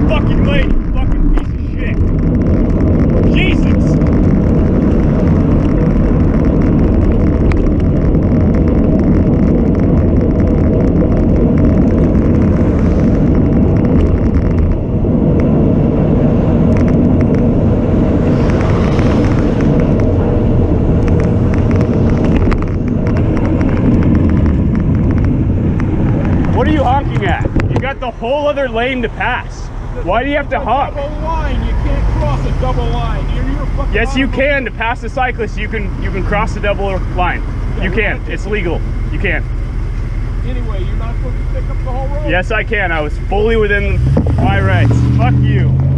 fucking lane, you fucking piece of shit. Jesus. What are you honking at? You got the whole other lane to pass. Why do you have to honk? Double line. You can't cross a double line. You're fucking Yes, you can. To pass the cyclist, you can cross the double line. Yeah, You can. It's legal. You can. Anyway, you're not supposed to pick up the whole road. Yes, I can. I was fully within my rights. Fuck you.